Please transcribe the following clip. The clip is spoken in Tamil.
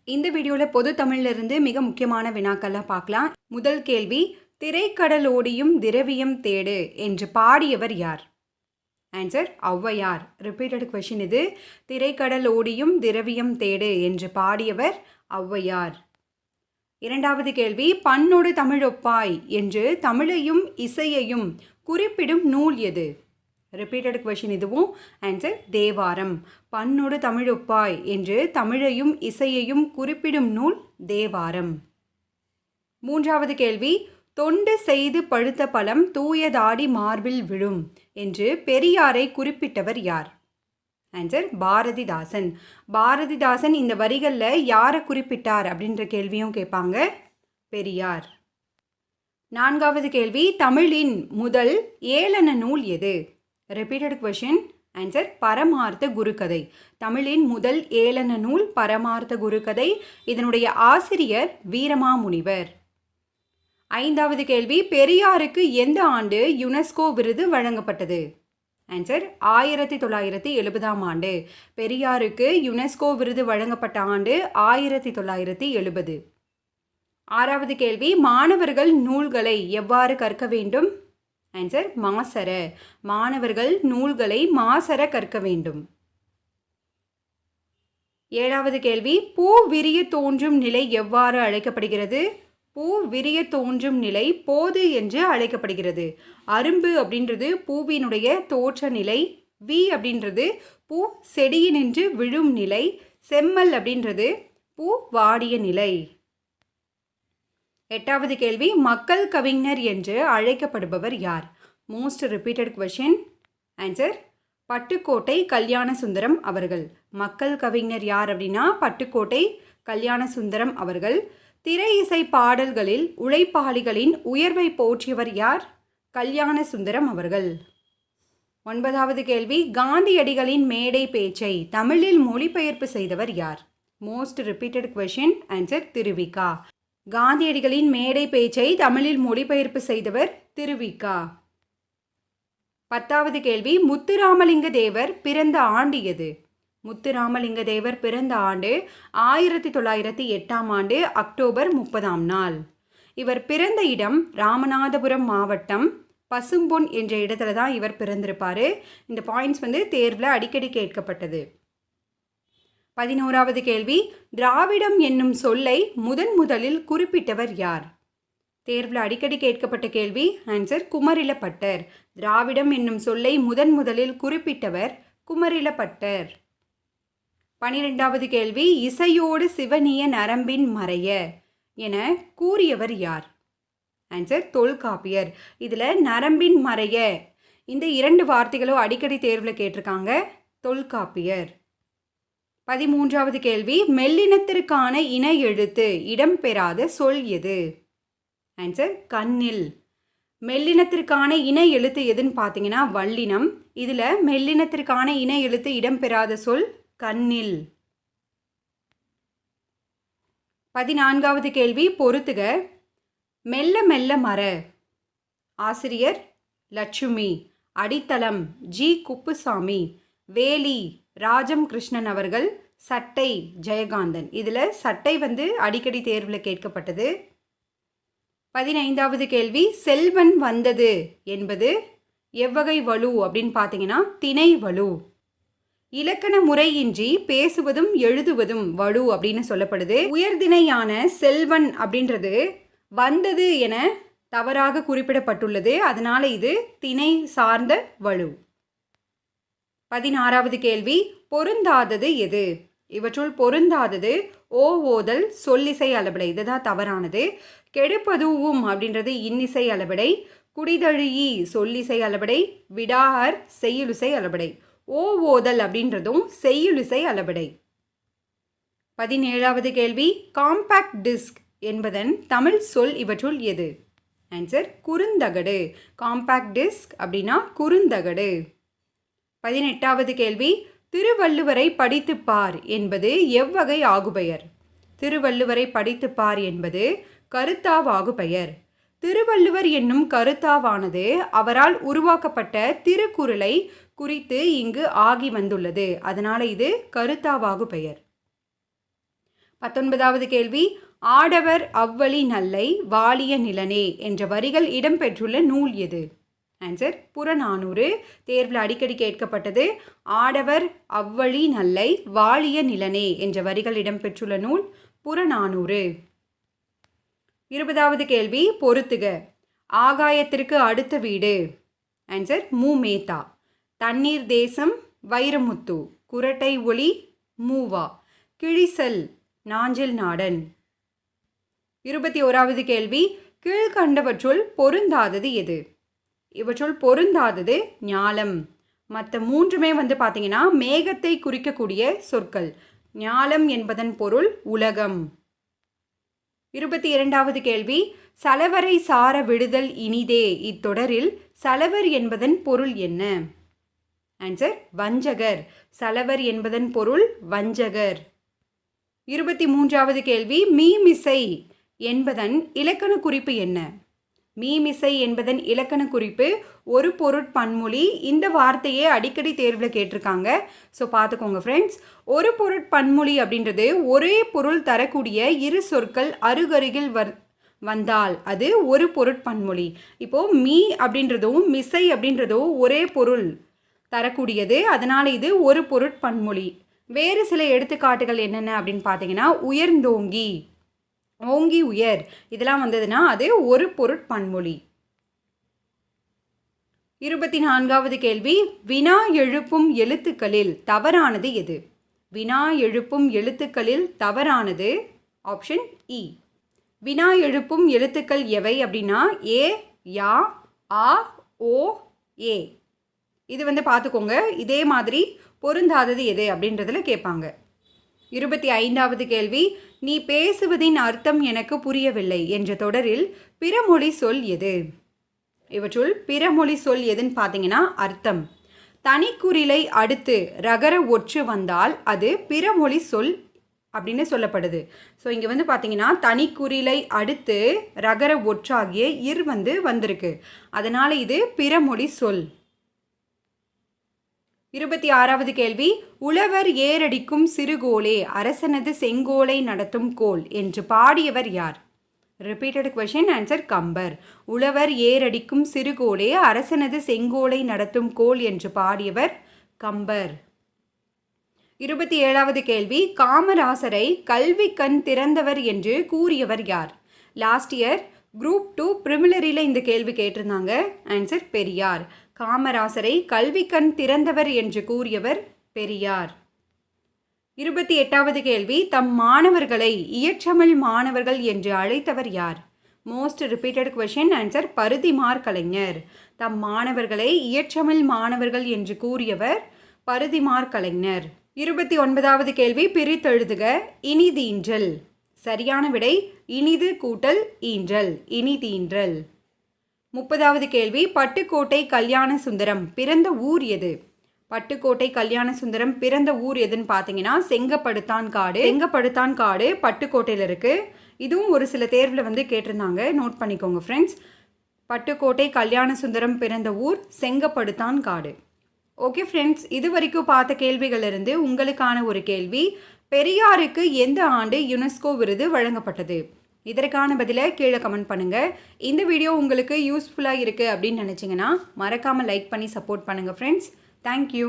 இந்த வீடியோவில் பொது தமிழிலிருந்து மிக முக்கியமான வினாக்கள்லாம் பார்க்கலாம். முதல் கேள்வி, திரைக்கடலோடியும் திரவியம் தேடு என்று பாடியவர் யார்? ஆன்சர் ஔவையார். ரிப்பீட்டட் கொஷின் இது. திரைக்கடலோடியும் திரவியம் தேடு என்று பாடியவர் ஔவையார். இரண்டாவது கேள்வி, பண்ணொடு தமிழொப்பாய் என்று தமிழையும் இசையையும் குறிப்பிடும் நூல் எது? ரிப்பீட்டட் கொஷின் இதுவும். ஆன்சர் தேவாரம். பண்ணொடு தமிழொப்பாய் என்று தமிழையும் இசையையும் குறிப்பிடும் நூல் தேவாரம். மூன்றாவது கேள்வி, தொண்டு செய்து பழுத்த பழம் தூயதாடி மார்பில் விழும் என்று பெரியாரை குறிப்பிட்டவர் யார்? ஆன்சர் பாரதிதாசன். பாரதிதாசன் இந்த வரிகளில் யாரை குறிப்பிட்டார் அப்படின்ற கேள்வியும் கேட்பாங்க. பெரியார். நான்காவது கேள்வி, தமிழின் முதல் ஏளன நூல் எது? Repeated question. ஆன்சர் பரமார்த்த குருகதை. தமிழின் முதல் ஏளன நூல் பரமார்த்த குருகதை. இதனுடைய ஆசிரியர் வீரமாமுனிவர். ஐந்தாவது கேள்வி, பெரியாருக்கு எந்த ஆண்டு யுனெஸ்கோ விருது வழங்கப்பட்டது? ஆன்சர் 1970 ஆண்டு. பெரியாருக்கு யுனெஸ்கோ விருது வழங்கப்பட்ட ஆண்டு 1970. ஆறாவது கேள்வி, மாணவர்கள் நூல்களை எவ்வாறு கற்க வேண்டும்? ஆன்சர் மாசற. மாணவர்கள் நூல்களை மாசற கற்க வேண்டும். ஏழாவது கேள்வி, பூ விரிய தோன்றும் நிலை எவ்வாறு அழைக்கப்படுகிறது? பூ விரிய தோன்றும் நிலை போது என்று அழைக்கப்படுகிறது. அரும்பு அப்படின்றது பூவினுடைய தோற்ற நிலை. வி அப்படின்றது பூ செடியினின்று விழும் நிலை. செம்மல் அப்படின்றது பூ வாடிய நிலை. எட்டாவது கேள்வி, மக்கள் கவிஞர் என்று அழைக்கப்படுபவர் யார்? Most repeated question. Answer Pattukkottai Kalyana Sundaram அவர்கள். மக்கள் கவிஞர் யார் அப்படின்னா பட்டுக்கோட்டை கல்யாண சுந்தரம் அவர்கள். திரை இசை பாடல்களில் உழைப்பாளிகளின் உயர்வை போற்றியவர் யார்? கல்யாண சுந்தரம் அவர்கள். ஒன்பதாவது கேள்வி, காந்தியடிகளின் மேடை பேச்சை தமிழில் மொழிபெயர்ப்பு செய்தவர் யார்? Most repeated question. Answer Thiru Vi Ka. காந்தியடிகளின் மேடை பேச்சை தமிழில் மொழிபெயர்ப்பு செய்தவர் திருவிகா. பத்தாவது கேள்வி, முத்துராமலிங்க தேவர் பிறந்த ஆண்டு எது? முத்துராமலிங்க தேவர் பிறந்த ஆண்டு 1908 ஆண்டு அக்டோபர் 30 இவர் பிறந்த இடம் ராமநாதபுரம் மாவட்டம் பசும்பொன் என்ற இடத்துல தான் இவர் பிறந்திருப்பார். இந்த பாயிண்ட்ஸ் தேர்வில் அடிக்கடி கேட்கப்பட்டது. 11வது கேள்வி, திராவிடம் என்னும் சொல்லை முதலில் குறிப்பிட்டவர் யார்? தேர்வில் அடிக்கடி கேட்கப்பட்ட கேள்வி. ஆன்சர் குமரிலப்பட்டர். திராவிடம் என்னும் சொல்லை முதலில் குறிப்பிட்டவர் குமரிலப்பட்டர். 12வது கேள்வி, இசையோடு சிவனிய நரம்பின் மறைய என கூறியவர் யார்? ஆன்சர் தொல்காப்பியர். இதில் நரம்பின் மறைய இந்த 2 வார்த்தைகளும் அடிக்கடி தேர்வில் கேட்டிருக்காங்க. தொல்காப்பியர். 13வது கேள்வி, மெல்லினத்திற்கான இன எழுத்து இடம்பெறாத சொல் எது? ஆன்சர் கண்ணில். மெல்லினத்திற்கான இன எழுத்து எதுன்னு பார்த்தீங்கன்னா வல்லினம். இதில் மெல்லினத்திற்கான இன எழுத்து இடம்பெறாத சொல் கண்ணில். 14வது கேள்வி, பொறுத்துக. மெல்ல மெல்ல மர. ஆசிரியர் லட்சுமி. அடித்தளம் ஜி குப்புசாமி. வேலி ராஜம் கிருஷ்ணன் அவர்கள். சட்டை ஜெயகாந்தன். இதில் சட்டை அடிக்கடி தேர்வில் கேட்கப்பட்டது. 15வது கேள்வி, செல்வன் வந்தது என்பது எவ்வகை வலு அப்படின்னு பார்த்தீங்கன்னா திணை வலு. இலக்கண முறையின்றி பேசுவதும் எழுதுவதும் வலு அப்படின்னு சொல்லப்படுது. உயர்திணையான செல்வன் அப்படின்றது வந்தது என தவறாக குறிப்பிடப்பட்டுள்ளது. அதனால இது திணை சார்ந்த வலு. 16வது கேள்வி, பொருந்தாதது எது? இவற்றுள் பொருந்தாதது ஓ ஓதல் சொல்லிசை அளபடை. இதுதான் தவறானது. கெடுப்பதுவும் அப்படின்றது இன்னிசை அளபடை. குடிதழியி சொல்லிசை அளபடை. விடார் செய்யுளிசை அளபடை. ஓ ஓதல் அப்படின்றதும் செய்யுளிசை அளபடை. 17வது கேள்வி, காம்பேக்ட் டிஸ்க் என்பதன் தமிழ் சொல் இவற்றுள் எது? ஆன்சர் குறுந்தகடு. காம்பேக்ட் டிஸ்க் அப்படின்னா குறுந்தகடு. 18வது கேள்வி, திருவள்ளுவரை படித்துப்பார் என்பது எவ்வகை ஆகுபெயர்? திருவள்ளுவரை படித்துப்பார் என்பது கருத்தாவாகுபெயர். திருவள்ளுவர் என்னும் கருத்தாவானது அவரால் உருவாக்கப்பட்ட திருக்குறளை குறித்து இங்கு ஆகி வந்துள்ளது. அதனால இது கருத்தாவாகுபெயர். 19வது கேள்வி, ஆடவர் அவ்வழி நல்லை வாலிய நிலனே என்ற வரிகள் இடம்பெற்றுள்ள நூல் எது? ஆன்சர் புறநானூறு. தேர்வில் அடிக்கடி கேட்கப்பட்டது. ஆடவர் அவ்வழி நல்லை வாலிய நிலனே என்ற வரிகள் இடம்பெற்றுள்ள நூல் புறநானூறு. 20வது கேள்வி, பொறுத்துக. ஆகாயத்திற்கு அடுத்த வீடு. ஆன்சர் மூமேத்தா. தண்ணீர் தேசம் வைரமுத்து. குரட்டை ஒளி மூவா. கிழிசல் நாஞ்சில் நாடன். 21வது கேள்வி, கீழ்கண்டவற்றுள் பொருந்தாதது எது? இவற்றுள் பொருந்தாதது ஞாலம். மற்ற மூன்றுமே பார்த்தீங்கன்னா மேகத்தை குறிக்கக்கூடிய சொற்கள். ஞாலம் என்பதன் பொருள் உலகம். 22வது கேள்வி, சலவரை சார விடுதல் இனிதே இத்தொடரில் சலவர் என்பதன் பொருள் என்ன? ஆன்சர் வஞ்சகர். சலவர் என்பதன் பொருள் வஞ்சகர். 23வது கேள்வி, மீமிசை என்பதன் இலக்கண குறிப்பு என்ன? மீமிசை என்பதன் இலக்கண குறிப்பு ஒரு பொருட்பன்மொழி. இந்த வார்த்தையே அடிக்கடி தேர்வில் கேட்டிருக்காங்க. ஸோ பார்த்துக்கோங்க ஃப்ரெண்ட்ஸ். ஒரு பொருட்பன்மொழி அப்படின்றது ஒரே பொருள் தரக்கூடிய இரு சொற்கள் அருகருகில் வந்தால் அது ஒரு பொருட்பன்மொழி. இப்போது மீ அப்படின்றதும் மிசை அப்படின்றதும் ஒரே பொருள் தரக்கூடியது. அதனால் இது ஒரு பொருட்பன்மொழி. வேறு சில எடுத்துக்காட்டுகள் என்னென்ன அப்படின்னு பார்த்தீங்கன்னா, உயர்ந்தோங்கி, ஓங்கி உயர், இதெல்லாம் வந்ததுன்னா அது ஒரு பொருட்பன்மொழி. 24வது கேள்வி, வினா எழுப்பும் எழுத்துக்களில் தவறானது எது? வினா எழுப்பும் எழுத்துக்களில் தவறானது ஆப்ஷன் இ. வினா எழுப்பும் எழுத்துக்கள் எவை அப்படின்னா ஏ, யா, ஆ, ஓ, ஏ. இது பார்த்துக்கோங்க. இதே மாதிரி பொருந்தாதது எது அப்படின்றதுல கேட்பாங்க. 25வது கேள்வி, நீ பேசுவதின் அர்த்தம் எனக்கு புரியவில்லை என்ற தொடரில் பிறமொழி சொல் எது? இவற்றுள் பிறமொழி சொல் எதுன்னு பார்த்தீங்கன்னா அர்த்தம். தனிக்குறிலை அடுத்து ரகர ஒற்று வந்தால் அது பிறமொழி சொல் அப்படின்னு சொல்லப்படுது. ஸோ இங்கே பார்த்தீங்கன்னா தனிக்குறிலை அடுத்து ரகர ஒற்றாகிய இர் வந்திருக்கு. அதனால் இது பிறமொழி சொல். 26வது கேள்வி, உழவர் ஏரடிக்கும் சிறுகோலே அரசனது செங்கோலை நடத்தும் கோல் என்று பாடியவர் யார்? Repeated question. ஆன்சர் கம்பர். உழவர் ஏரடிக்கும் சிறுகோலே அரசனது செங்கோலை நடத்தும் கோல் என்று பாடியவர் கம்பர். 27வது கேள்வி, காமராசரை கல்வி கண் திறந்தவர் என்று கூறியவர் யார்? லாஸ்ட் இயர் குரூப் 2 ப்ரிமிலரியில் இந்த கேள்வி கேட்டிருந்தாங்க. ஆன்சர் பெரியார். காமராசரை கல்வி கண் திறந்தவர் என்று கூறியவர் பெரியார். 28வது கேள்வி, தம் மாணவர்களை இயற்றமிழ் மாணவர்கள் என்று அழைத்தவர் யார்? Most repeated question. Answer Parithimar Kalaignar. தம் மாணவர்களை இயற்றமிழ் மாணவர்கள் என்று கூறியவர் பருதிமார் கலைஞர். 29வது கேள்வி, பிரித்தெழுதுக. இனிதீன்றல். சரியான விடை இனிது கூட்டல் ஈன்றல், இனிதீன்றல். 30வது கேள்வி, பட்டுக்கோட்டை கல்யாண சுந்தரம் பிறந்த ஊர் எது? பட்டுக்கோட்டை கல்யாண சுந்தரம் பிறந்த ஊர் எதுன்னு பார்த்தீங்கன்னா செங்கப்படுத்தான் காடு. செங்கப்படுத்தான் காடு பட்டுக்கோட்டையில் இருக்குது. இதுவும் ஒரு சில தேர்வில் கேட்டிருந்தாங்க. நோட் பண்ணிக்கோங்க ஃப்ரெண்ட்ஸ். பட்டுக்கோட்டை கல்யாண சுந்தரம் பிறந்த ஊர் செங்கப்படுத்தான் காடு. ஓகே ஃப்ரெண்ட்ஸ், இது வரைக்கும் பார்த்த கேள்விகளிலிருந்து உங்களுக்கான ஒரு கேள்வி, பெரியாருக்கு எந்த ஆண்டு யுனெஸ்கோ விருது வழங்கப்பட்டது? இதற்கான பதிலை கீழே கமெண்ட் பண்ணுங்கள். இந்த வீடியோ உங்களுக்கு யூஸ்ஃபுல்லாக இருக்குது அப்படின்னு நினச்சிங்கன்னா மறக்காமல் லைக் பண்ணி சப்போர்ட் பண்ணுங்கள் ஃப்ரெண்ட்ஸ். தேங்க்யூ.